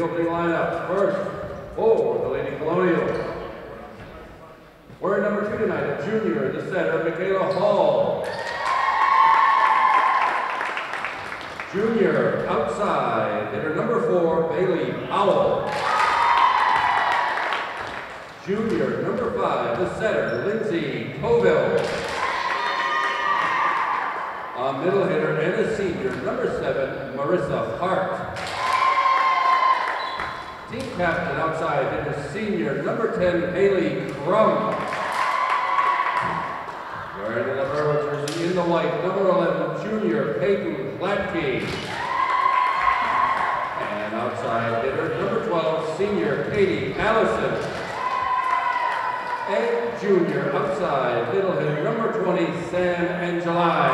opening lineup. First, for the Lady Colonials. We're number 2 tonight, a junior, the setter, Michaela Hall. Junior, outside, hitter number 4, Bailey Powell. Junior, number 5, the setter, Lindsay Coville. A middle hitter and a senior, number 7, Marissa Hart. Team captain outside hitter, senior, number 10, Haley Crum. Wearing the libero jersey in the white, number 11, junior, Peyton Klatke. And outside hitter, number 12, senior, Katie Allison. And junior, outside, middle hitter, number 20, Sam Angelai.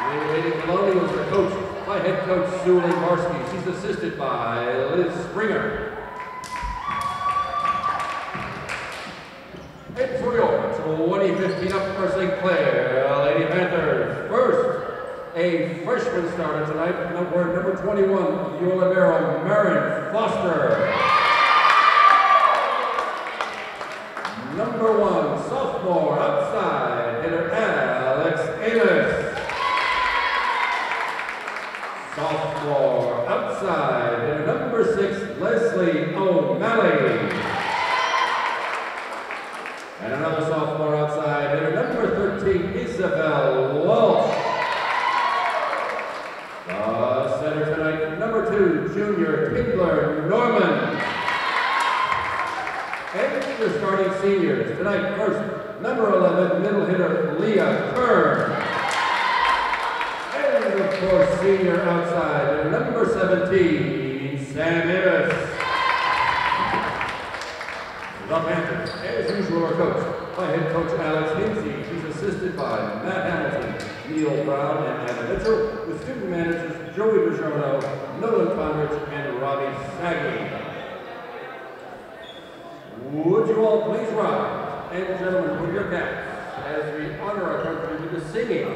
The Lady Colonials are coached by head coach Sue Varsky. She's assisted by Liz Springer. And for your 2015 Upper St. Clair Lady Panthers. First, a freshman starter tonight, number 21, your libero, Marin Foster. Number 1, sophomore, outside, hitter Alex Amos. Sophomore, outside, hitter number 6, Leslie O'Malley. And another sophomore outside, hitter number 13, Isabel Walsh. The center tonight, number 2, junior, Kindler Norman. And the starting seniors tonight, first, number 11, middle hitter, Leah Kern. And of course, senior outside, number 17, Sam Innes. The Panthers, as usual, are coached by head coach Alex Hinsey. He's assisted by Matt Hamilton, Neil Brown, and Anna Mitchell, with student managers Joey DiGiorno, Nolan Conrich, and Robbie Saggy. Would you all please rise, and gentlemen, put your caps as we honor our country with the singing,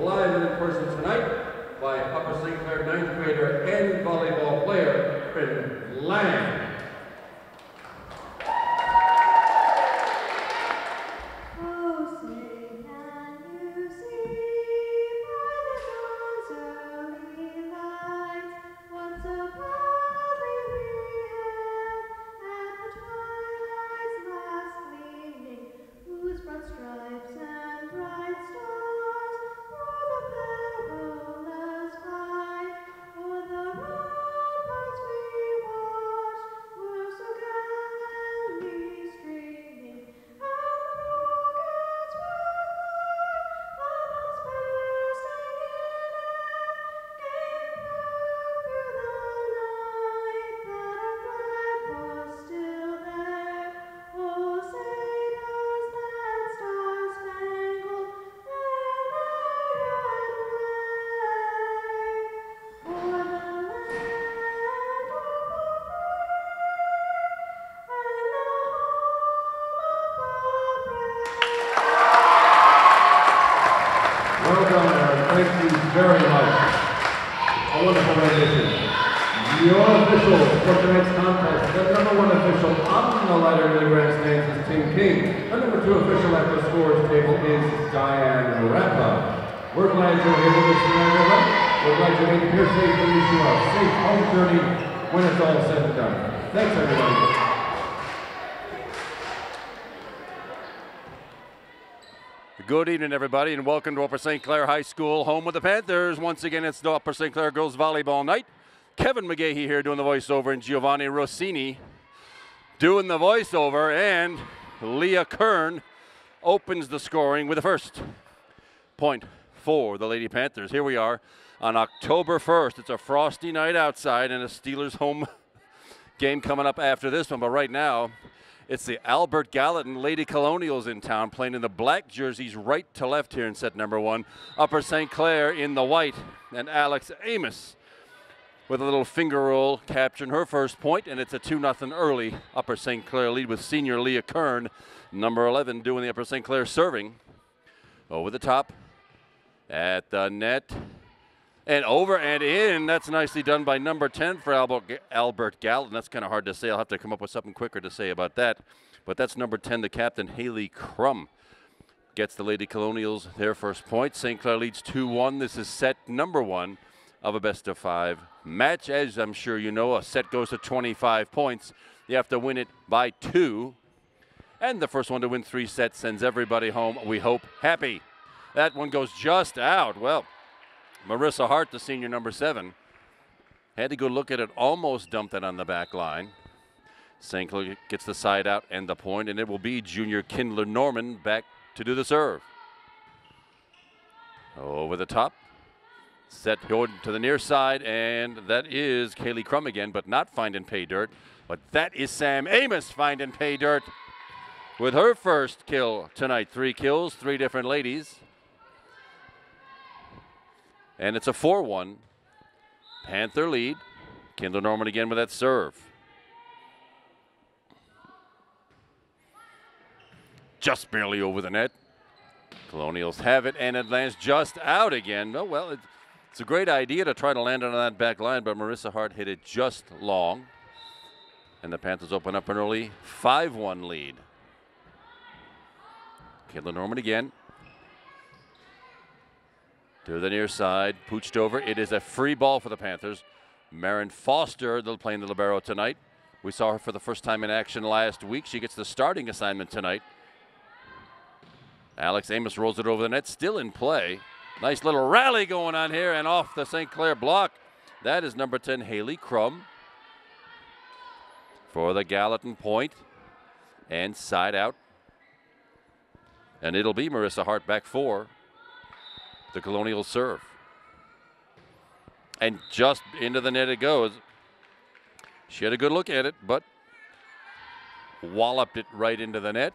live and in person tonight, by Upper St. Clair 9th grader and volleyball player, Bryn Lang. Very much. A wonderful rendition. Your official for tonight's contest, the number 1 official on the ladder to the grandstands is Tim King. The number 2 official at the scores table is Diane Rappa. We're glad you're here with us tonight, everyone. We're glad you made it here safe and wish you a safe home journey when it's all said and done. Thanks, everybody. Good evening, everybody, and welcome to Upper St. Clair High School, home of the Panthers. Once again, it's the Upper St. Clair Girls Volleyball Night. Kevin McGahey here doing the voiceover, and Giovanni Rossini doing the voiceover, and Leah Kern opens the scoring with the first point for the Lady Panthers. Here we are on October 1st. It's a frosty night outside, and a Steelers home game coming up after this one, but right now, it's the Albert Gallatin Lady Colonials in town, playing in the black jerseys right to left here in set number 1. Upper St. Clair in the white, and Alex Amos with a little finger roll capturing her first point, and it's a 2-0 early Upper St. Clair lead with senior Leah Kern, number 11, doing the Upper St. Clair serving. Over the top, at the net, And over and in. That's nicely done by number 10 for Albert Gallatin. That's kind of hard to say. I'll have to come up with something quicker to say about that. But that's number 10, the captain, Haley Crum. Gets the Lady Colonials their first point. St. Clair leads 2-1. This is set number 1 of a best-of-5 match. As I'm sure you know, a set goes to 25 points. You have to win it by 2. And the first one to win 3 sets sends everybody home, we hope, happy. That one goes just out. Well, Marissa Hart, the senior number 7, had to go look at it, almost dumped it on the back line. St. Clair gets the side out and the point, and it will be junior Kindler Norman back to do the serve. Over the top. Set going to the near side, and that is Kaylee Crum again, but not finding pay dirt. But that is Sam Amos finding pay dirt with her first kill tonight. 3 kills, 3 different ladies. And it's a 4-1 Panther lead. Kindler Norman again with that serve. Just barely over the net. Colonials have it, and it lands just out again. Oh, well, it's a great idea to try to land it on that back line, but Marissa Hart hit it just long. And the Panthers open up an early 5-1 lead. Kindler Norman again. To the near side, pooched over. It is a free ball for the Panthers. Marin Foster, they'll play in the libero tonight. We saw her for the first time in action last week. She gets the starting assignment tonight. Alex Amos rolls it over the net, still in play. Nice little rally going on here, and off the St. Clair block. That is number 10, Haley Crum, for the Gallatin point, and side out. And it'll be Marissa Hart back for the Colonial serve. And just into the net it goes. She had a good look at it, but walloped it right into the net.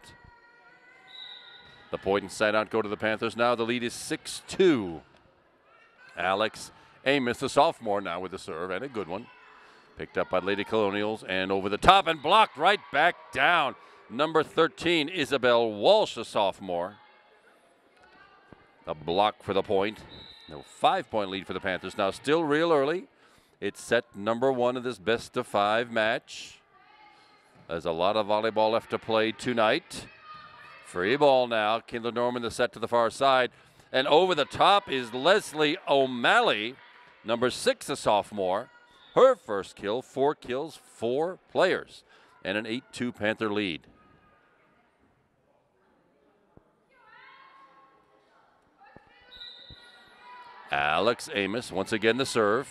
The point and side out go to the Panthers now. The lead is 6-2. Alex Amos, the sophomore, now with the serve, and a good one. Picked up by Lady Colonials and over the top and blocked right back down. Number 13, Isabel Walsh, the sophomore. A block for the point. No, 5-point lead for the Panthers. Now still real early. It's set number 1 of this best-of-5 match. There's a lot of volleyball left to play tonight. Free ball now. Kindler Norman, the set to the far side. And over the top is Leslie O'Malley, number 6, a sophomore. Her first kill, 4 kills, 4 players, and an 8-2 Panther lead. Alex Amos, once again the serve.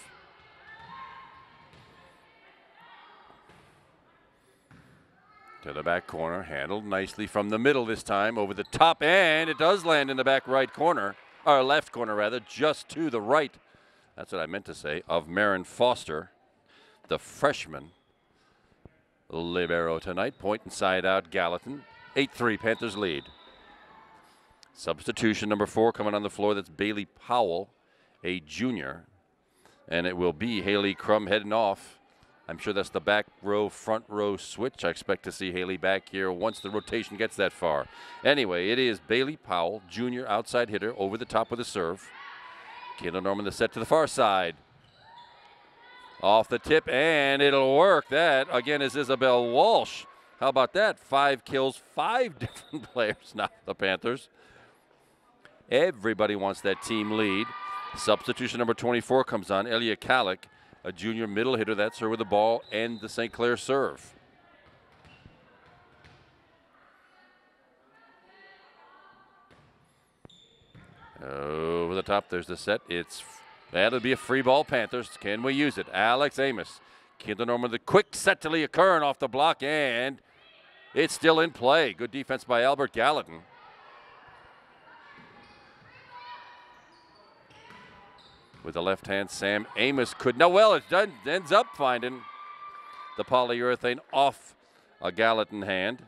To the back corner, handled nicely from the middle this time, over the top, and it does land in the back right corner, or left corner rather, just to the right. That's what I meant to say, of Marin Foster, the freshman libero tonight. Point and side out, Gallatin. 8-3, Panthers lead. Substitution number 4 coming on the floor, that's Bailey Powell, a junior. And it will be Haley Crum heading off. I'm sure that's the back row, front row switch. I expect to see Haley back here once the rotation gets that far. Anyway, it is Bailey Powell, junior outside hitter, over the top with a serve. Kindler Norman the set to the far side. Off the tip, and it'll work. That, again, is Isabel Walsh. How about that? 5 kills, 5 different players now, the Panthers. Everybody wants that team lead. Substitution number 24 comes on, Elia Kalik, a junior middle hitter. That's her with the ball and the St. Clair serve. Over the top, there's the set. That'll be a free ball, Panthers. Can we use it? Alex Amos. Kindler Norman, the quick set to Leah Curran off the block, and it's still in play. Good defense by Albert Gallatin. With the left hand, Sam Amos ends up finding the polyurethane off a Gallatin hand.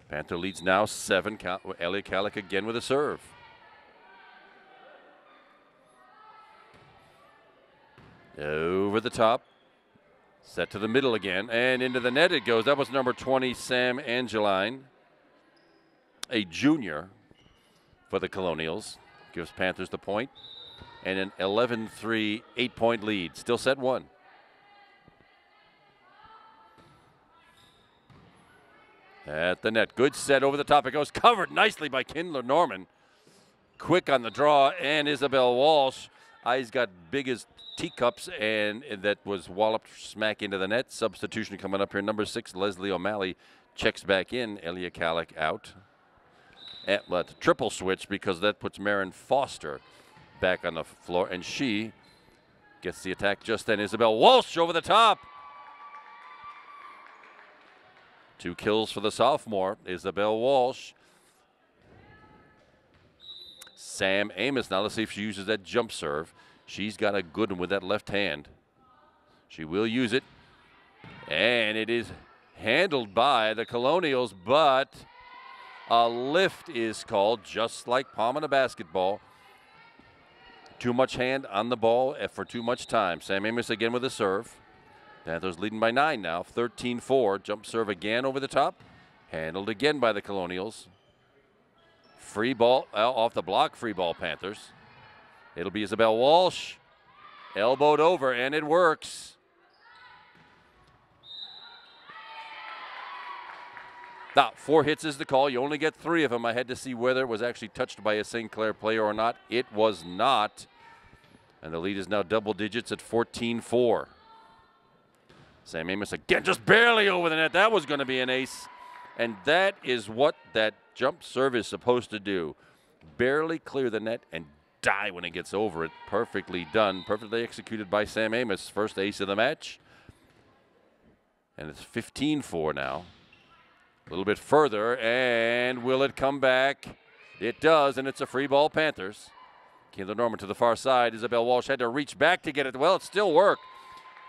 Panther leads now 7. Ellie Kalik again with a serve. Over the top. Set to the middle again, and into the net it goes. That was number 20, Sam Angeline, a junior for the Colonials. gives Panthers the point, and an 11-3 8-point lead. Still set 1. At the net, good set over the top. It goes covered nicely by Kindler Norman. Quick on the draw, and Isabel Walsh. Eyes got big as teacups, and that was walloped smack into the net. Substitution coming up here. Number 6, Leslie O'Malley checks back in. Elia Kalik out. But triple switch because that puts Marin Foster back on the floor, and she gets the attack just then. Isabel Walsh over the top. 2 kills for the sophomore, Isabel Walsh. Sam Amos, now let's see if she uses that jump serve. She's got a good one with that left hand. She will use it. And it is handled by the Colonials, but a lift is called, just like Pomona basketball. Too much hand on the ball for too much time. Sam Amos again with a serve. Panthers leading by 9 now, 13-4. Jump serve again over the top. Handled again by the Colonials. Free ball, off the block, free ball Panthers. It'll be Isabel Walsh. Elbowed over, and it works. Now, 4 hits is the call. You only get 3 of them. I had to see whether it was actually touched by a St. Clair player or not. It was not. And the lead is now double digits at 14-4. Sam Amos again, just barely over the net. That was going to be an ace. And that is what that jump serve is supposed to do. Barely clear the net and die when it gets over it. Perfectly done. Perfectly executed by Sam Amos. First ace of the match. And it's 15-4 now. A little bit further, and will it come back? It does, and it's a free ball Panthers. Kindler Norman to the far side. Isabel Walsh had to reach back to get it. Well, it still worked.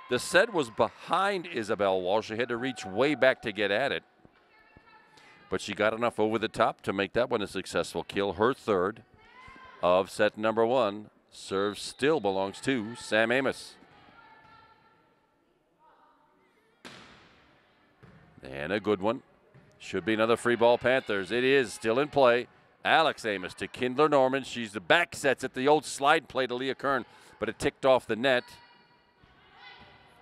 The set was behind Isabel Walsh. She had to reach way back to get at it. But she got enough over the top to make that one a successful kill. Her third of set number 1. Serve still belongs to Sam Amos. And a good one. Should be another free ball Panthers. It is still in play. Alex Amos to Kindler Norman. She's the back sets at the old slide play to Leah Kern, but it ticked off the net.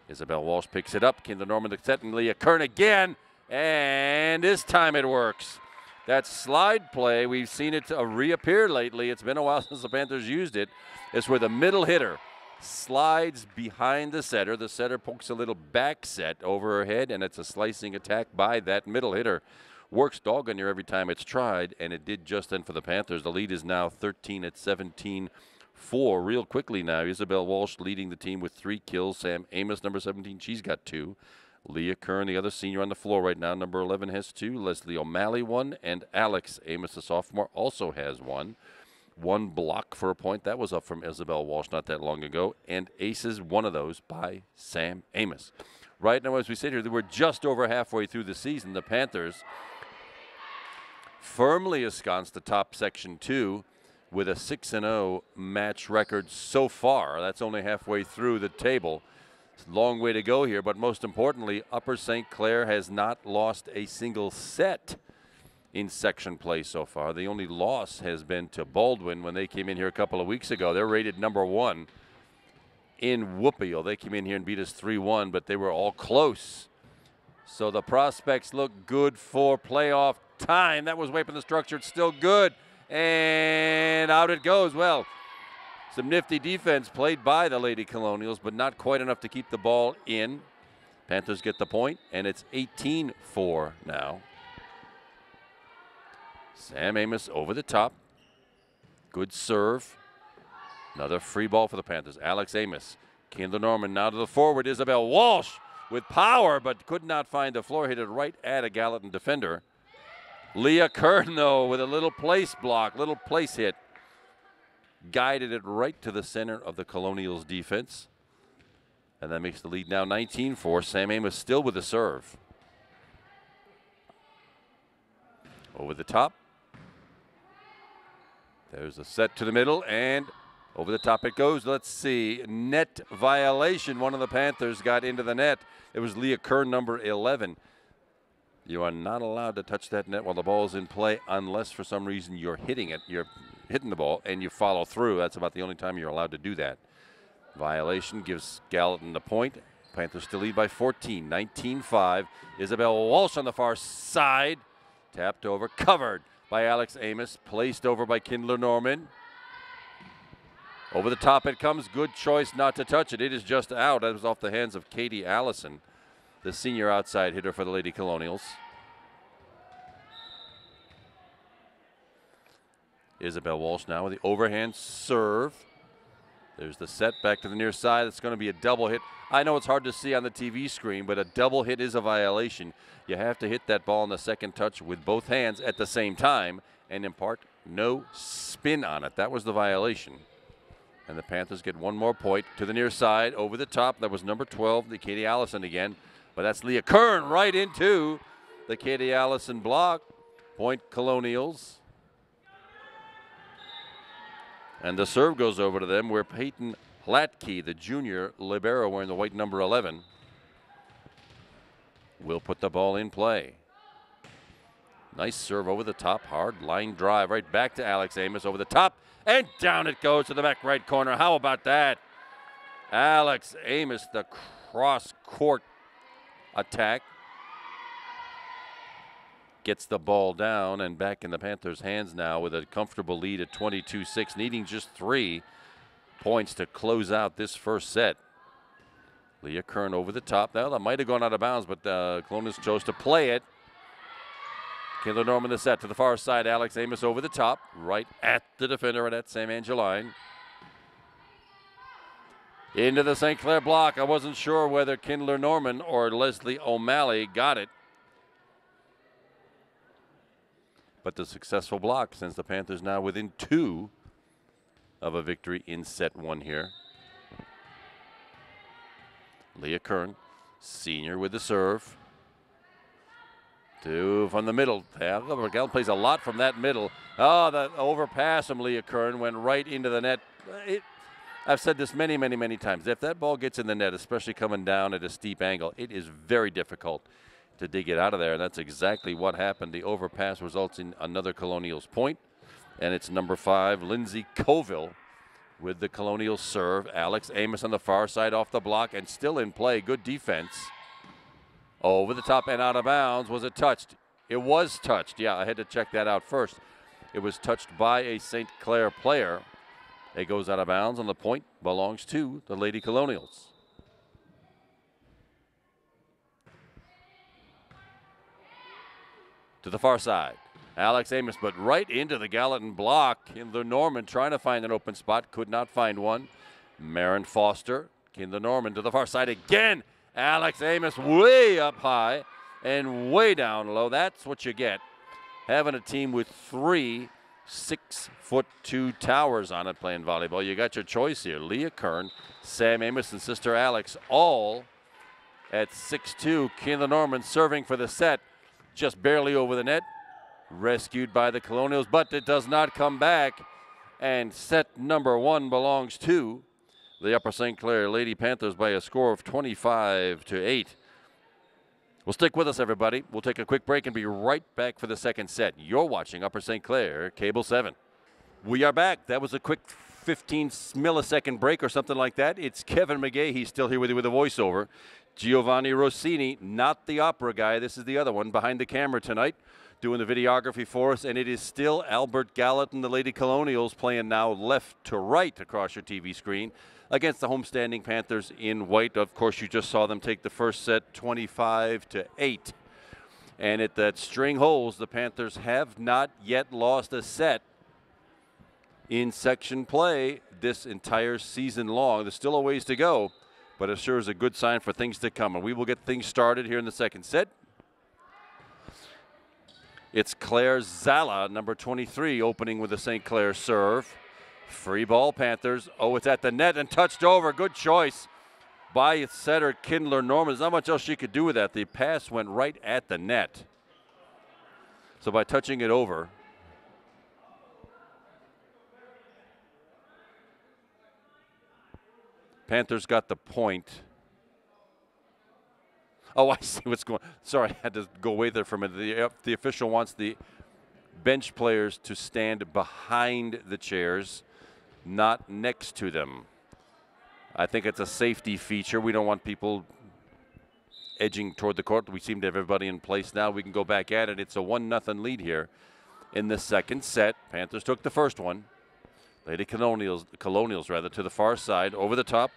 Isabel Walsh picks it up. Kindler Norman the set, and Leah Kern again. And this time it works. That slide play, we've seen it reappear lately. It's been a while since the Panthers used it. It's where the middle hitter slides behind the setter. The setter pokes a little back set over her head, and it's a slicing attack by that middle hitter. Works doggone near every time it's tried, and it did just then for the Panthers. The lead is now 13 at 17-4. Real quickly now, Isabel Walsh leading the team with 3 kills. Sam Amos, number 17, she's got 2. Leah Kern, the other senior on the floor right now, number 11, has 2. Leslie O'Malley 1, and Alex Amos, the sophomore, also has 1. 1 block for a point. That was up from Isabel Walsh not that long ago. And aces, 1 of those by Sam Amos. Right now, as we sit here, we're just over halfway through the season. The Panthers firmly ensconced atop Section 2 with a 6-0 match record so far. That's only halfway through the table. It's a long way to go here, but most importantly, Upper St. Clair has not lost a single set in section play so far. The only loss has been to Baldwin when they came in here a couple of weeks ago. They're rated number 1 in Whoopeel. They came in here and beat us 3-1, but they were all close. So the prospects look good for playoff time. That was way up in the structure. It's still good. And out it goes. Well, some nifty defense played by the Lady Colonials, but not quite enough to keep the ball in. Panthers get the point, and it's 18-4 now. Sam Amos over the top. Good serve. Another free ball for the Panthers. Alex Amos. Kindler Norman now to the forward. Isabel Walsh with power, but could not find the floor. Hit it right at a Gallatin defender. Leah Kern, though, with a little place block, little place hit. Guided it right to the center of the Colonials defense. And that makes the lead now 19-4. Sam Amos still with the serve. Over the top. There's a set to the middle, and over the top it goes. Let's see. Net violation. One of the Panthers got into the net. It was Leah Kern, number 11. You are not allowed to touch that net while the ball is in play unless for some reason you're hitting it. hitting the ball and you follow through. That's about the only time you're allowed to do that. Violation gives Gallatin the point. Panthers still lead by 14, 19-5. Isabel Walsh on the far side. Tapped over, covered by Alex Amos, placed over by Kindler Norman. Over the top it comes. Good choice not to touch it. It is just out. That was off the hands of Katie Allison, the senior outside hitter for the Lady Colonials. Isabel Walsh now with the overhand serve. There's the set back to the near side. It's going to be a double hit. I know it's hard to see on the TV screen, but a double hit is a violation. You have to hit that ball in the second touch with both hands at the same time and impart no spin on it. That was the violation. And the Panthers get one more point to the near side over the top. That was number 12, the Katie Allison again. But that's Leah Kern right into the Katie Allison block. Point Colonials. And the serve goes over to them where Peyton Latke, the junior libero wearing the white number 11, will put the ball in play. Nice serve over the top, hard line drive right back to Alex Amos over the top, and down it goes to the back right corner. How about that? Alex Amos, the cross-court attack, gets the ball down and back in the Panthers' hands now with a comfortable lead at 22-6, needing just 3 points to close out this first set. Leah Kern over the top. Now that might have gone out of bounds, but the Colonials chose to play it. Kindler Norman the set to the far side. Alex Amos over the top, right at the defender at Sam Angeline. Into the St. Clair block. I wasn't sure whether Kindler Norman or Leslie O'Malley got it. But the successful block sends the Panthers now within 2 of a victory in set 1 here. Leah Kern, senior with the serve. 2 from the middle. Gallatin plays a lot from that middle. Oh, the overpass from Leah Kern went right into the net. I've said this many, many, many times. If that ball gets in the net, especially coming down at a steep angle, it is very difficult to dig it out of there, and that's exactly what happened. The overpass results in another Colonials point, and it's number 5, Lindsay Coville, with the Colonials serve. Alex Amos on the far side off the block and still in play. Good defense. Over the top and out of bounds. Was it touched? It was touched. Yeah, I had to check that out first. It was touched by a St. Clair player. It goes out of bounds, and the point belongs to the Lady Colonials. To the far side. Alex Amos, but right into the Gallatin block. Kindler Norman trying to find an open spot, could not find one. Marin Foster, Kindler Norman to the far side again. Alex Amos way up high and way down low. That's what you get. Having a team with 3 6'2" towers on it playing volleyball. You got your choice here. Leah Kern, Sam Amos, and sister Alex all at 6'2". Kindler Norman serving for the set. Just barely over the net, rescued by the Colonials, but it does not come back. And set number 1 belongs to the Upper St. Clair Lady Panthers by a score of 25-8. Well, stick with us, everybody. We'll take a quick break and be right back for the second set. You're watching Upper St. Clair, Cable 7. We are back. That was a quick 15 millisecond break or something like that. It's Kevin McGay. He's still here with you with a voiceover. Giovanni Rossini, not the opera guy. This is the other one behind the camera tonight, doing the videography for us. And it is still Albert Gallatin, the Lady Colonials, playing now left to right across your TV screen against the homestanding Panthers in white. Of course, you just saw them take the first set 25-8. And at that string holds, the Panthers have not yet lost a set in section play this entire season long. There's still a ways to go, but it sure is a good sign for things to come. And we will get things started here in the second set. It's Claire Zala, number 23, opening with the St. Clair serve. Free ball, Panthers. Oh, it's at the net and touched over. Good choice by setter Kindler Norman. There's not much else she could do with that. The pass went right at the net. So by touching it over, Panthers got the point. Oh, I see what's going on. Sorry, I had to go away there for a minute. The official wants the bench players to stand behind the chairs, not next to them. I think it's a safety feature. We don't want people edging toward the court. We seem to have everybody in place now. We can go back at it. It's a 1-0 lead here in the second set. Panthers took the first one. Lady Colonials to the far side. Over the top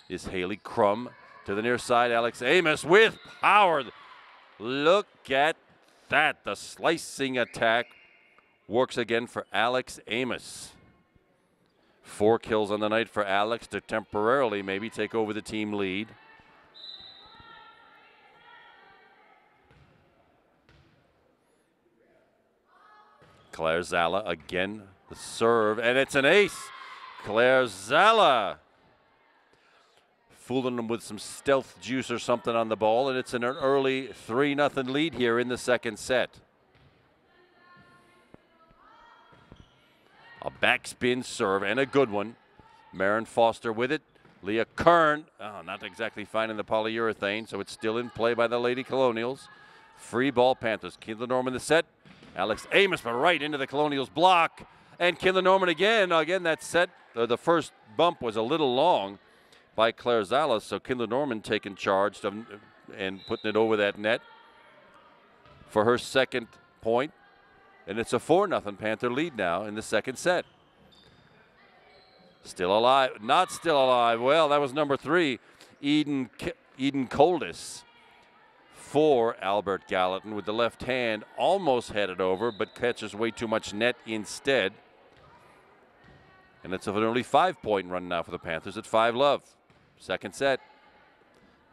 is Haley Crum. To the near side, Alex Amos with power. Look at that. The slicing attack works again for Alex Amos. 4 kills on the night for Alex to temporarily maybe take over the team lead. Claire Zala again, the serve, and it's an ace. Claire Zala fooling them with some stealth juice or something on the ball, and it's an early 3-0 lead here in the second set. A backspin serve and a good one. Marin Foster with it. Leah Kern, not exactly finding the polyurethane, so it's still in play by the Lady Colonials. Free ball Panthers. Kindler Norman the set. Alex Amos, but right into the Colonials block. And Kindler Norman again. Again, that set, the first bump was a little long by Claire Zala, so Kindler Norman taking charge and putting it over that net for her second point. And it's a 4-0 Panther lead now in the second set. Still alive, not still alive. Well, that was number 3, Eden Coldis for Albert Gallatin with the left hand, almost headed over, but catches way too much net instead. And it's an early 5-point run now for the Panthers at 5-love. Second set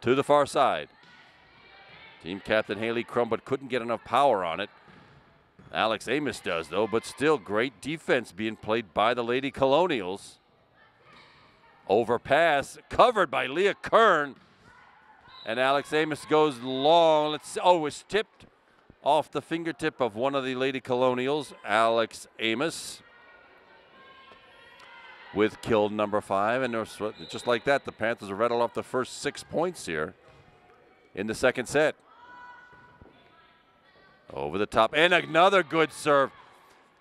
to the far side. Team captain Haley Crum, but couldn't get enough power on it. Alex Amos does, though, but still great defense being played by the Lady Colonials. Overpass, covered by Leah Kern. And Alex Amos goes long. It's tipped off the fingertip of one of the Lady Colonials, Alex Amos, with kill number 5. And just like that, the Panthers have rattled off the first 6 points here in the second set. Over the top, and another good serve.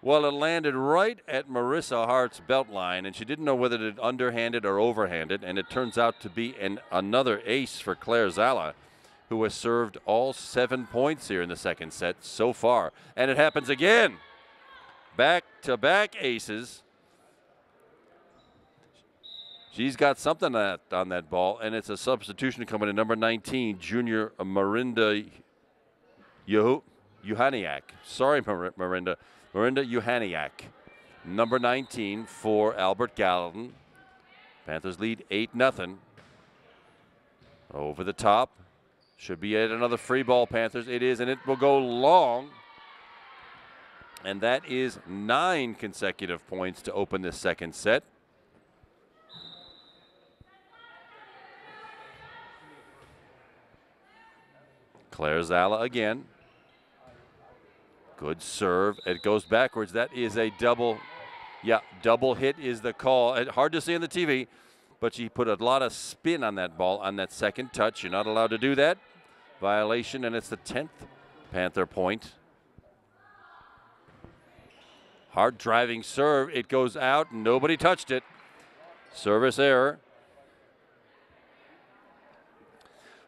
Well, it landed right at Marissa Hart's belt line, and she didn't know whether to underhand it or overhand it, and it turns out to be another ace for Claire Zala, who has served all 7 points here in the second set so far. And it happens again. Back-to-back aces. She's got something on that ball, and it's a substitution coming in number 19, junior Marinda Juhaniak. Sorry, Marinda Juhaniak. Number 19 for Albert Gallatin. Panthers lead 8-0. Over the top. Should be yet another free ball, Panthers. It is, and it will go long. And that is 9 consecutive points to open this second set. Claire Zala again. Good serve. It goes backwards. That is a double. Yeah, double hit is the call. Hard to see on the TV, but she put a lot of spin on that ball on that second touch. You're not allowed to do that. Violation, and it's the 10th Panther point. Hard driving serve. It goes out. Nobody touched it. Service error.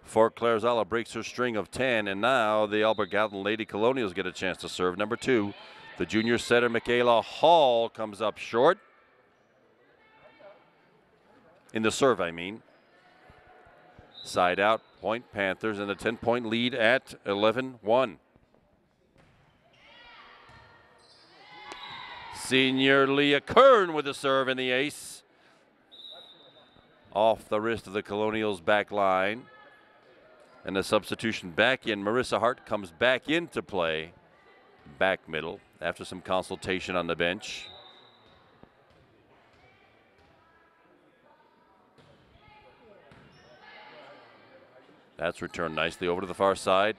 For Claire Zala breaks her string of 10, and now the Albert Gallatin Lady Colonials get a chance to serve. Number 2, the junior setter Michaela Hall comes up short. In the serve, I mean. Side out, point Panthers, and a 10-point lead at 11-1. Senior Leah Kern with the serve and the ace. Off the wrist of the Colonials back line. And the substitution back in. Marissa Hart comes back into play. Back middle after some consultation on the bench. That's returned nicely over to the far side.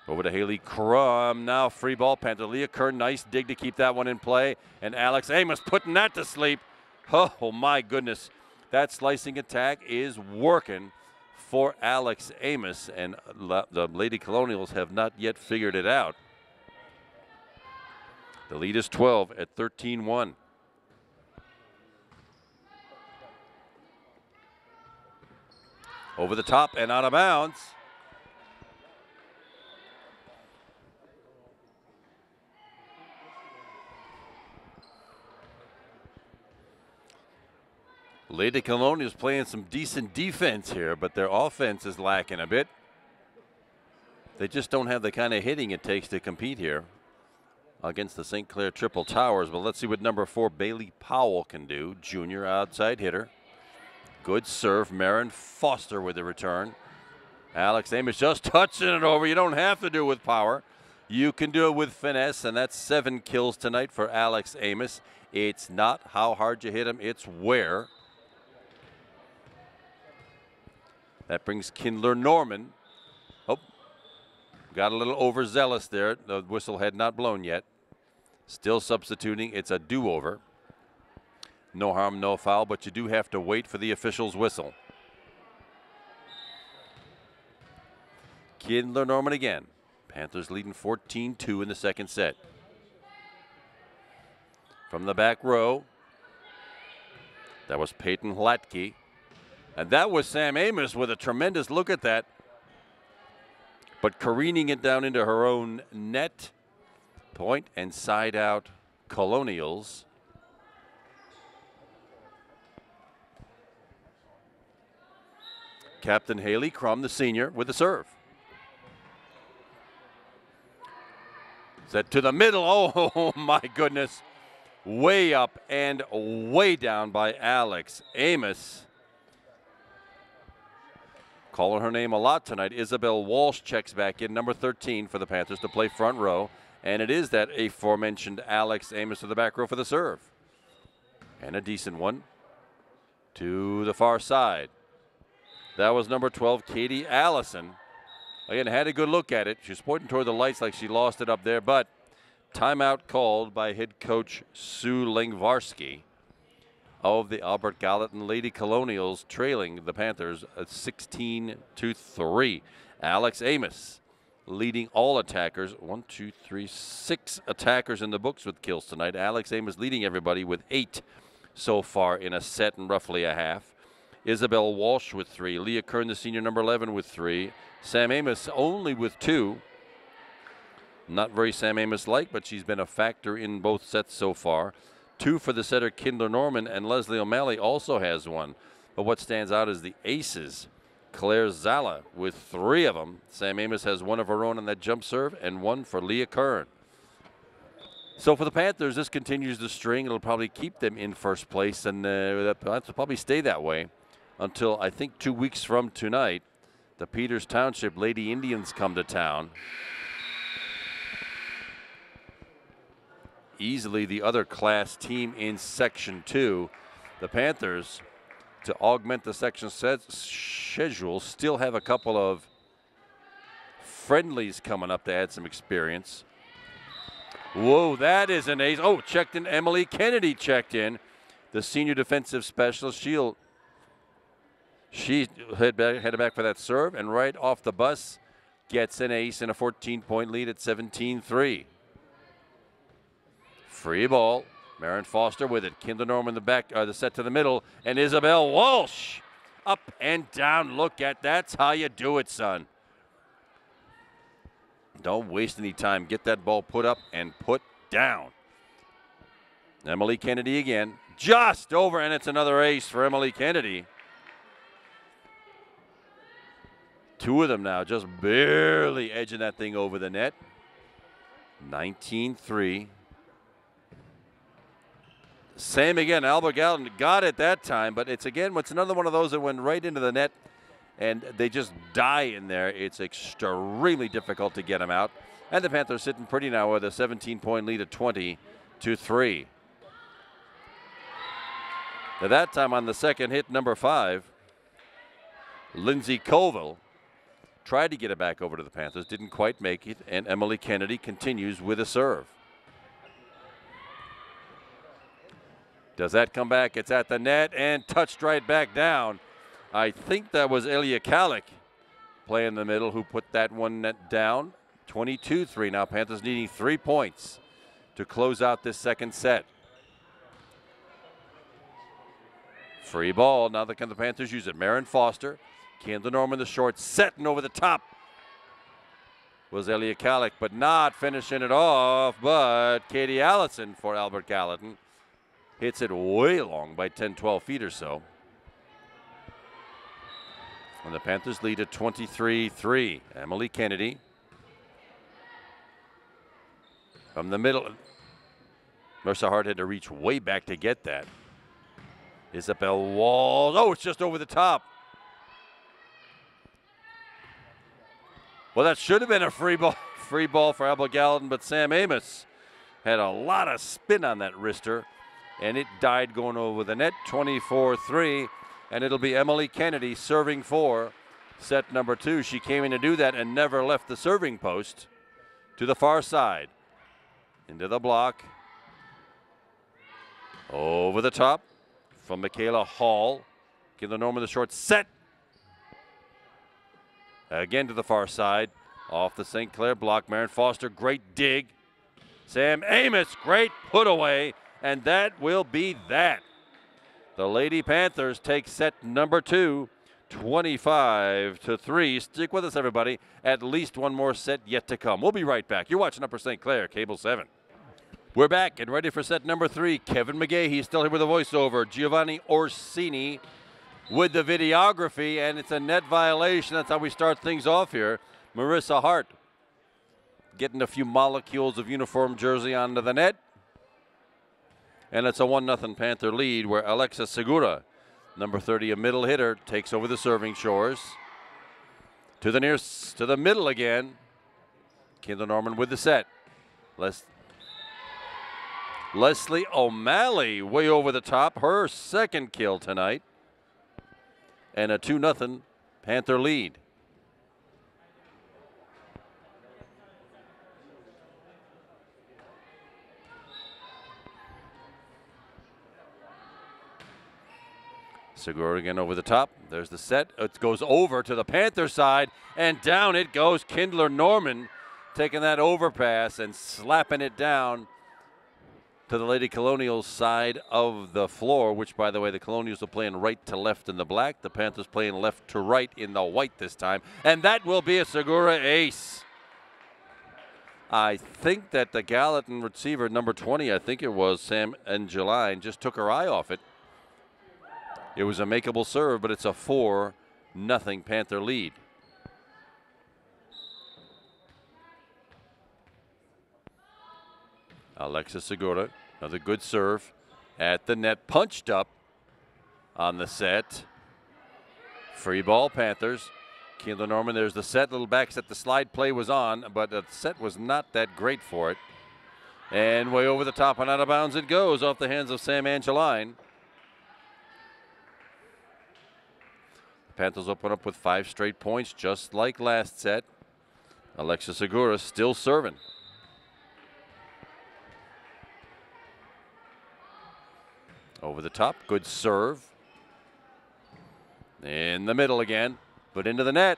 Over to Haley Crum. Now free ball Panther. Leah Kern, nice dig to keep that one in play. And Alex Amos putting that to sleep. Oh my goodness. That slicing attack is working for Alex Amos, and the Lady Colonials have not yet figured it out. The lead is 12 at 13-1. Over the top and out of bounds. Lady Cologne is playing some decent defense here, but their offense is lacking a bit. They just don't have the kind of hitting it takes to compete here against the St. Clair Triple Towers. But let's see what number 4 Bailey Powell can do. Junior outside hitter. Good serve. Marin Foster with the return. Alex Amos just touching it over. You don't have to do it with power. You can do it with finesse, and that's 7 kills tonight for Alex Amos. It's not how hard you hit him, it's where. That brings Kindler Norman. Oh, got a little overzealous there. The whistle had not blown yet. Still substituting. It's a do-over. No harm, no foul, but you do have to wait for the official's whistle. Kindler Norman again. Panthers leading 14-2 in the second set. From the back row, that was Peyton Hlatke. And that was Sam Amos with a tremendous look at that. But careening it down into her own net. Point and side out Colonials. Captain Haley Crum, the senior, with the serve. Set to the middle. Oh, my goodness. Way up and way down by Alex Amos. Calling her name a lot tonight. Isabel Walsh checks back in, number 13 for the Panthers to play front row. And it is that aforementioned Alex Amos to the back row for the serve. And a decent one to the far side. That was number 12, Katie Allison. Again, had a good look at it. She was pointing toward the lights like she lost it up there, but timeout called by head coach Sue Lengvarsky of the Albert Gallatin Lady Colonials, trailing the Panthers at 16-3. Alex Amos leading all attackers. 1, 2, 3, 6 attackers in the books with kills tonight. Alex Amos leading everybody with 8 so far in a set and roughly a half. Isabel Walsh with 3. Leah Kern, the senior, number 11, with 3. Sam Amos only with 2. Not very Sam Amos-like, but she's been a factor in both sets so far. 2 for the setter, Kindler Norman, and Leslie O'Malley also has 1. But what stands out is the aces. Claire Zala with 3 of them. Sam Amos has 1 of her own on that jump serve and 1 for Leah Kern. So for the Panthers, this continues the string. It'll probably keep them in first place, and that'll probably stay that way until I think 2 weeks from tonight. The Peters Township Lady Indians come to town. Easily the other class team in Section 2. The Panthers, to augment the section schedule, still have a couple of friendlies coming up to add some experience. Whoa, that is an ace. Oh, checked in. Emily Kennedy checked in. The senior defensive specialist. She headed back for that serve, and right off the bus gets an ace and a 14-point lead at 17-3. Free ball. Marin Foster with it. Kindler Norman the back, the set to the middle, and Isabel Walsh up and down. Look at that's how you do it, son. Don't waste any time. Get that ball put up and put down. Emily Kennedy again, just over, and it's another ace for Emily Kennedy. 2 of them now, just barely edging that thing over the net. 19-3. Same again. Albert Gallatin got it that time, but it's another one of those that went right into the net, and they just die in there. It's extremely difficult to get them out. And the Panthers sitting pretty now with a 17-point lead at 20-3. At that time on the second hit, number 5, Lindsay Colville tried to get it back over to the Panthers, didn't quite make it, and Emily Kennedy continues with a serve. Does that come back? It's at the net and touched right back down. I think that was Elia Kalik playing the middle who put that one net down. 22-3 now. Panthers needing 3 points to close out this second set. Free ball. Now can the Panthers use it? Marin Foster. Kendall Norman the short set, and over the top was Elia Kalik, but not finishing it off. But Katie Allison for Albert Gallatin hits it way long by 10, 12 feet or so. And the Panthers lead at 23-3. Emily Kennedy from the middle. Marissa Hart had to reach way back to get that. Isabel Walls. Oh, it's just over the top. Well, that should have been a free ball for Albert Gallatin, but Sam Amos had a lot of spin on that wrister, and it died going over the net. 24-3, and it'll be Emily Kennedy serving for set number 2. She came in to do that and never left the serving post. To the far side, into the block, over the top from Michaela Hall. Kendall Norman the short set. Again to the far side, off the St. Clair block. Marin Foster, great dig. Sam Amos, great put away, and that will be that. The Lady Panthers take set number 2, 25-3. Stick with us, everybody. At least one more set yet to come. We'll be right back. You're watching Upper St. Clair, Cable 7. We're back and ready for set number 3. Kevin McGahee still here with a voiceover. Giovanni Orsini with the videography, and it's a net violation. That's how we start things off here. Marissa Hart getting a few molecules of uniform jersey onto the net. And it's a 1-0 Panther lead where Alexa Segura, number 30, a middle hitter, takes over the serving shores. To the middle again. Kendall Norman with the set. Leslie O'Malley way over the top, her second kill tonight. And a 2-0 Panther lead. Segura again over the top. There's the set. It goes over to the Panther side, and down it goes. Kindler Norman taking that overpass and slapping it down to the Lady Colonials side of the floor, which, by the way, the Colonials are playing right to left in the black. The Panthers playing left to right in the white this time. And that will be a Segura ace. I think that the Gallatin receiver, number 20, I think it was Sam Angeline, just took her eye off it. It was a makeable serve, but it's a 4-0 Panther lead. Alexa Segura, another good serve at the net, punched up on the set. Free ball, Panthers. Kendall Norman, there's the set, little back set. The slide play was on, but the set was not that great for it. And way over the top and out of bounds it goes off the hands of Sam Angeline. The Panthers open up with 5 straight points, just like last set. Alexa Segura still serving. Over the top, good serve. In the middle again, but into the net.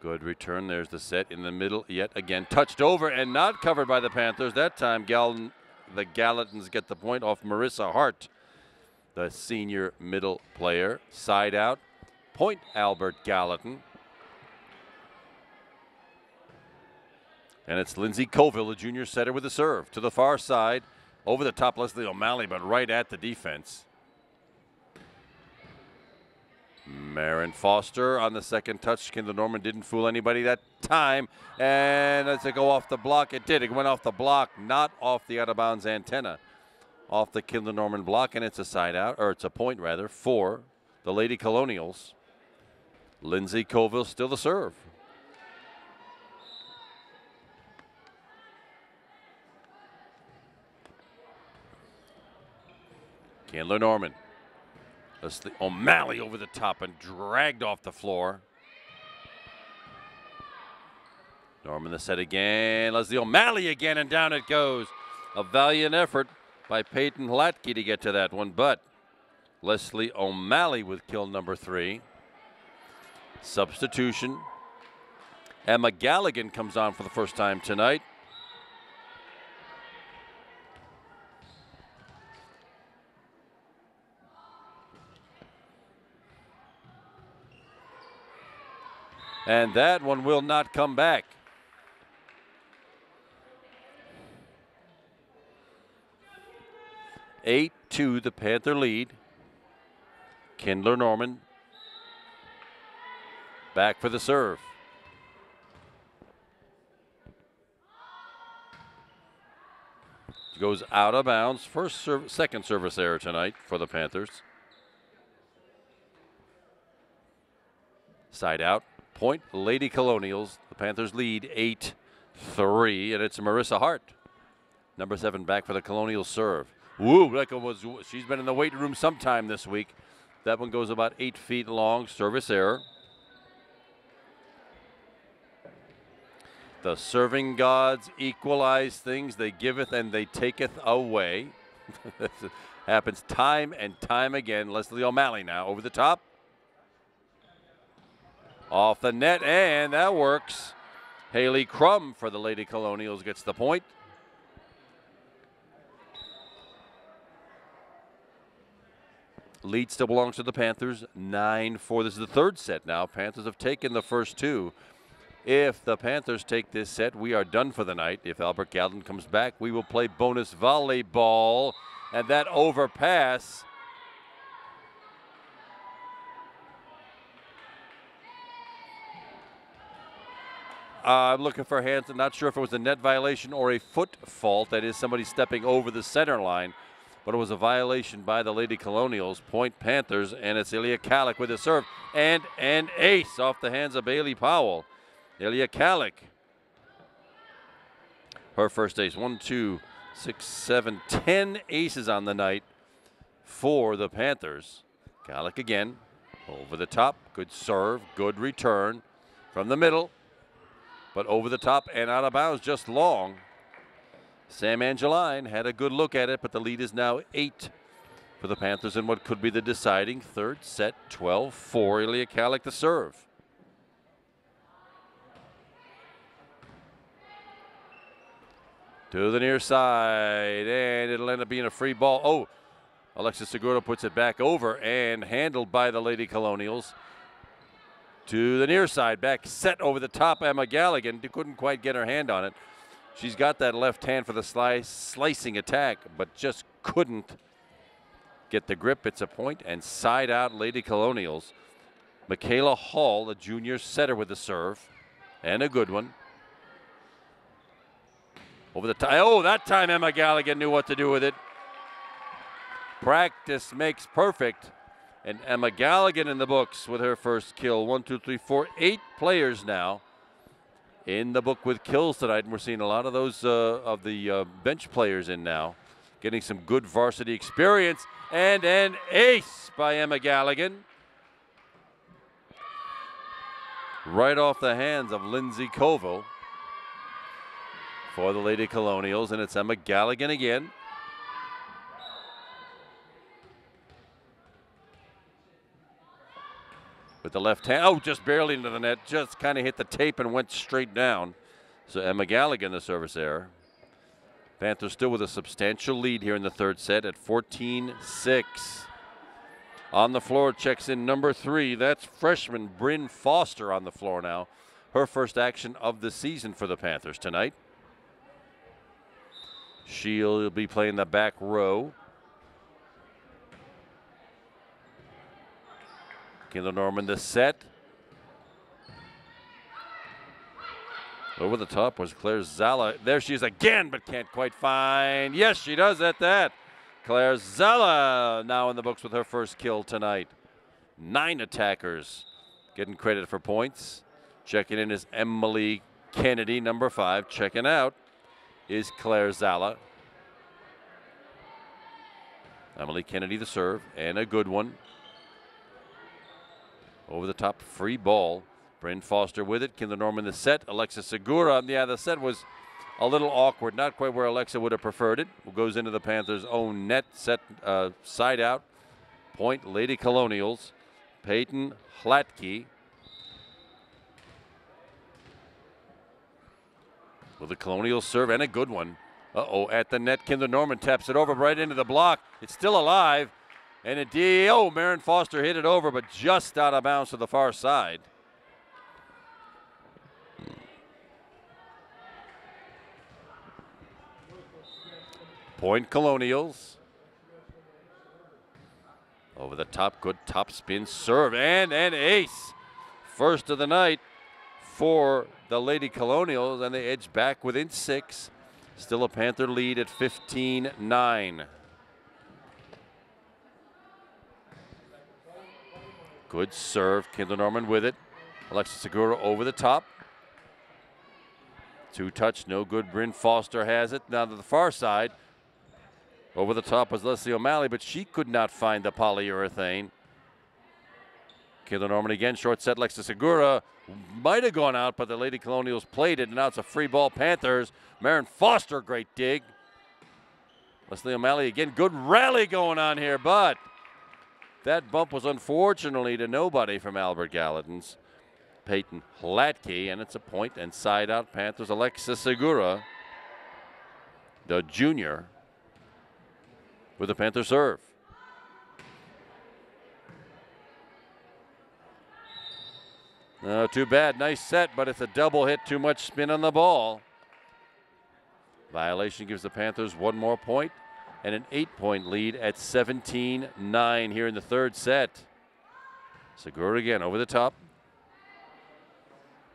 Good return, there's the set in the middle yet again. Touched over and not covered by the Panthers. That time the Gallatins get the point off Marissa Hart, the senior middle player. Side out, point Albert Gallatin. And it's Lindsay Colville, the junior setter, with the serve. To the far side, over the top, Leslie O'Malley, but right at the defense. Marin Foster on the second touch. Kendall Norman didn't fool anybody that time. And as it go off the block, it did. It went off the block, not off the out-of-bounds antenna. Off the Kendall Norman block, and it's a side out, or it's a point rather, for the Lady Colonials. Lindsay Colville still the serve. Kendall Norman. Leslie O'Malley over the top and dragged off the floor. Norman the set again. Leslie O'Malley again, and down it goes. A valiant effort by Peyton Hlatke to get to that one, but Leslie O'Malley with kill number 3. Substitution. Emma Galligan comes on for the first time tonight. And that one will not come back. Eight to the Panther lead. Kindler Norman back for the serve. Goes out of bounds. Second service error tonight for the Panthers. Side out. Point, Lady Colonials. The Panthers lead 8-3, and it's Marissa Hart. Number 7 back for the Colonials serve. Woo, she's been in the weight room sometime this week. That one goes about 8 feet long. Service error. The serving gods equalize things. They giveth and they taketh away. Happens time and time again. Leslie O'Malley now over the top. Off the net, and that works. Haley Crum for the Lady Colonials gets the point. Lead still belongs to the Panthers, 9-4. This is the third set now. Panthers have taken the first 2. If the Panthers take this set, we are done for the night. If Albert Gallatin comes back, we will play bonus volleyball. And that overpass. I'm looking for hands. I'm not sure if it was a net violation or a foot fault. That is somebody stepping over the center line. But it was a violation by the Lady Colonials. Point Panthers, and it's Ilya Kalik with a serve. And an ace off the hands of Bailey Powell. Ilya Kalik. Her first ace. 1, 2, 6, 7, 10 aces on the night for the Panthers. Kalik again. Over the top. Good serve. Good return from the middle. But over the top and out of bounds, just long. Sam Angeline had a good look at it, but the lead is now 8 for the Panthers in what could be the deciding third set. 12-4. Ilya Kalik the serve. To the near side, and it'll end up being a free ball. Oh, Alexis Segura puts it back over and handled by the Lady Colonials. To the near side, back set over the top. Emma Galligan couldn't quite get her hand on it. She's got that left hand for the slicing attack, but just couldn't get the grip. It's a point, and side out Lady Colonials. Michaela Hall, a junior setter with the serve, and a good one. Over the top. Oh, that time Emma Galligan knew what to do with it. Practice makes perfect. And Emma Galligan in the books with her first kill. 1, 2, 3, 4, 8 players now in the book with kills tonight. And we're seeing a lot of those of the bench players in now. Getting some good varsity experience. And an ace by Emma Galligan. Right off the hands of Lindsay Koval for the Lady Colonials. And it's Emma Galligan again. With the left hand, oh, just barely into the net, just kind of hit the tape and went straight down. So Emma Galligan, the service error. Panthers still with a substantial lead here in the third set at 14-6. On the floor, checks in number 3. That's freshman Bryn Foster on the floor now. Her first action of the season for the Panthers tonight. She'll be playing the back row. Kindler Norman the set. Over the top was Claire Zala. There she is again, but can't quite find. Yes, she does at that. Claire Zala now in the books with her first kill tonight. 9 attackers getting credit for points. Checking in is Emily Kennedy, number 5. Checking out is Claire Zala. Emily Kennedy the serve, and a good one. Over the top, free ball. Bryn Foster with it. Kindler Norman the set. Alexis Segura. Yeah, the set was a little awkward, not quite where Alexa would have preferred it. Goes into the Panthers' own net, set side out. Point, Lady Colonials. Peyton Hlatke with a Colonial serve and a good one. At the net, Kinder Norman taps it over right into the block. It's still alive. And indeed, Marin Foster hit it over, but just out of bounds to the far side. Point Colonials. Over the top, good top spin serve and an ace. First of the night for the Lady Colonials, and they edge back within 6. Still a Panther lead at 15-9. Good serve, Kinder Norman with it. Alexis Segura over the top. 2-touch, no good. Bryn Foster has it. Now to the far side. Over the top was Leslie O'Malley, but she could not find the polyurethane. Kinder Norman again, short set. Alexis Segura might have gone out, but the Lady Colonials played it, and now it's a free ball Panthers. Marin Foster, great dig. Leslie O'Malley again, good rally going on here, but that bump was unfortunately to nobody from Albert Gallatin's. Peyton Hlatke, and it's a point and side out Panthers. Alexis Segura, the junior, with the Panther serve. Too bad, nice set, but it's a double hit, too much spin on the ball. Violation gives the Panthers 1 more point and an 8-point lead at 17-9 here in the third set. Segura again over the top.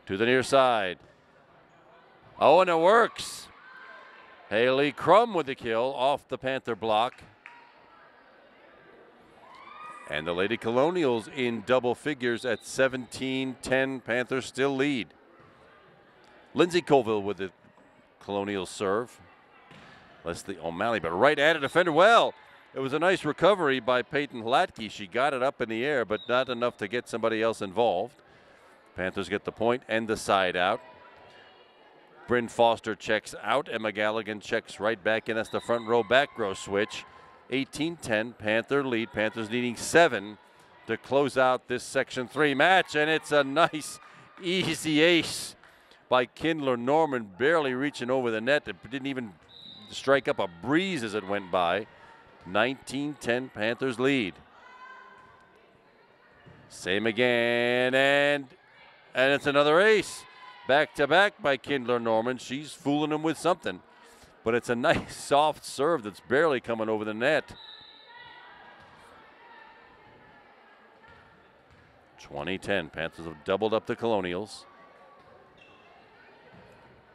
To the near side. And it works. Haley Crum with the kill off the Panther block. And the Lady Colonials in double figures at 17-10. Panthers still lead. Lindsay Colville with the Colonial serve. Leslie O'Malley, but right at a defender. Well, it was a nice recovery by Peyton Hlatke. She got it up in the air, but not enough to get somebody else involved. Panthers get the point and the side out. Bryn Foster checks out. Emma Galligan checks right back in. That's the front row, back row switch. 18-10, Panther lead. Panthers needing 7 to close out this Section 3 match. And it's a nice, easy ace by Kinder Norman, barely reaching over the net. It didn't even strike up a breeze as it went by. 19-10, Panthers lead. Same again, and it's another ace. Back-to-back by Kinder Norman. She's fooling him with something. But it's a nice soft serve that's barely coming over the net. 20-10. Panthers have doubled up the Colonials.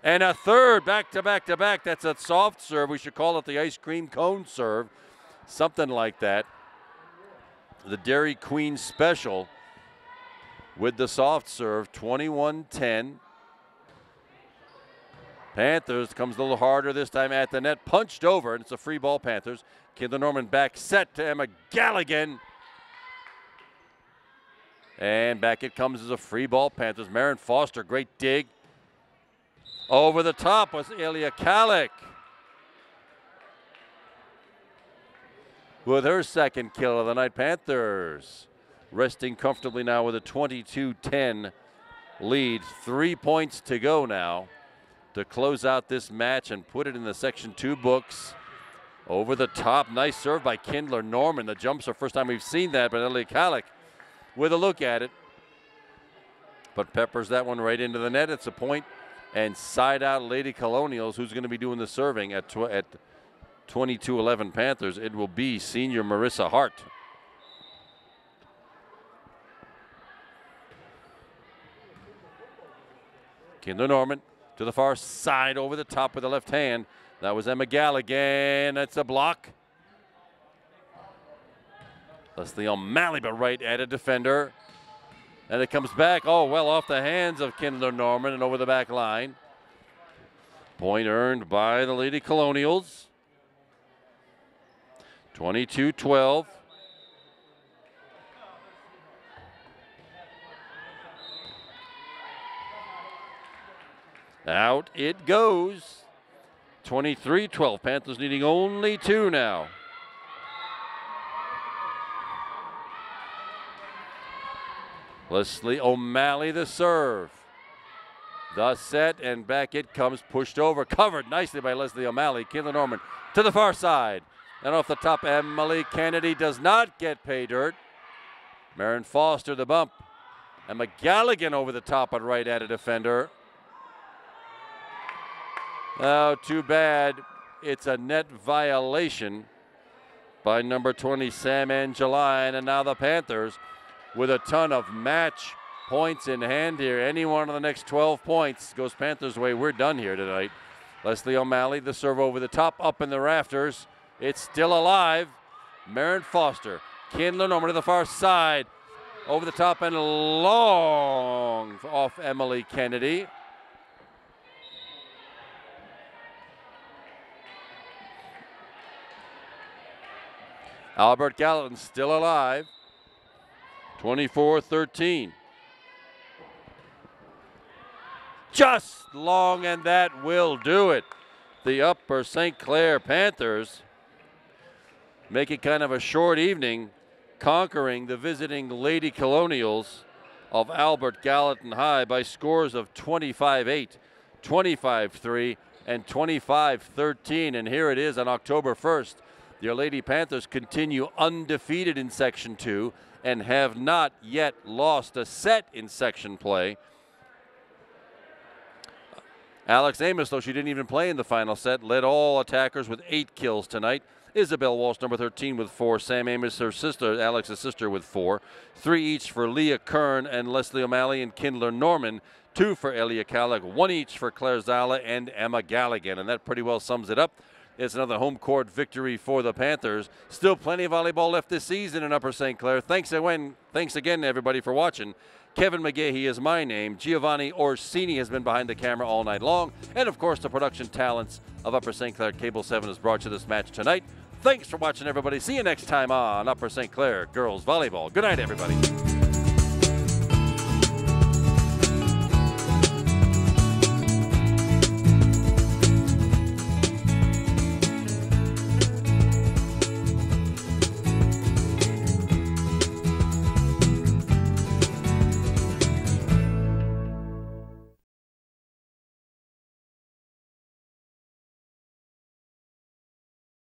And a third back-to-back-to-back. That's a soft serve. We should call it the ice cream cone serve. Something like that. The Dairy Queen special with the soft serve. 21-10. Panthers comes a little harder this time at the net. Punched over, and it's a free ball Panthers. Kinder Norman back set to Emma Galligan. And back it comes as a free ball Panthers. Marin Foster, great dig. Over the top was Ilya Kalik with her second kill of the night. Panthers resting comfortably now with a 22-10 lead. 3 points to go now to close out this match and put it in the Section 2 books. Over the top, nice serve by Kinder Norman. The jumps are first time we've seen that, but Ilya Kalik with a look at it. But peppers that one right into the net. It's a point and side out Lady Colonials. Who's going to be doing the serving at 22-11 Panthers? It will be senior Marissa Hart. Kinder Norman to the far side over the top with the left hand. That was Emma Galligan. That's a block. Leslie O'Malley, but right at a defender. And it comes back, well off the hands of Kinder Norman and over the back line. Point earned by the Lady Colonials. 22-12. Out it goes. 23-12. Panthers needing only 2 now. Leslie O'Malley the serve. The set, and back it comes, pushed over, covered nicely by Leslie O'Malley. Kindler Norman to the far side. And off the top, Emily Kennedy does not get pay dirt. Marin Foster the bump. And McGalligan over the top and right at a defender. Oh, too bad. It's a net violation by number 20, Sam Angeline. And now the Panthers with a ton of match points in hand here. Any one of the next 12 points goes Panthers' way. We're done here tonight. Leslie O'Malley, the serve over the top, up in the rafters. It's still alive. Marin Foster. Kindler Norman to the far side. Over the top and long off Emily Kennedy. Albert Gallatin still alive. 24-13. Just long, and that will do it. The Upper St. Clair Panthers make it kind of a short evening, conquering the visiting Lady Colonials of Albert Gallatin High by scores of 25-8, 25-3, and 25-13. And here it is on October 1st. Your Lady Panthers continue undefeated in Section 2 and have not yet lost a set in section play. Alex Amos, though she didn't even play in the final set, led all attackers with 8 kills tonight. Isabel Walsh, number 13, with 4. Sam Amos, her sister, Alex's sister, with 4. 3 each for Leah Kern and Leslie O'Malley and Kindler Norman. 2 for Elia Kallick, 1 each for Claire Zala and Emma Galligan. And that pretty well sums it up. It's another home court victory for the Panthers. Still plenty of volleyball left this season in Upper St. Clair. Thanks again, everybody, for watching. Kevin McGahey is my name. Giovanni Orsini has been behind the camera all night long. And, of course, the production talents of Upper St. Clair Cable 7 has brought you this match tonight. Thanks for watching, everybody. See you next time on Upper St. Clair Girls Volleyball. Good night, everybody.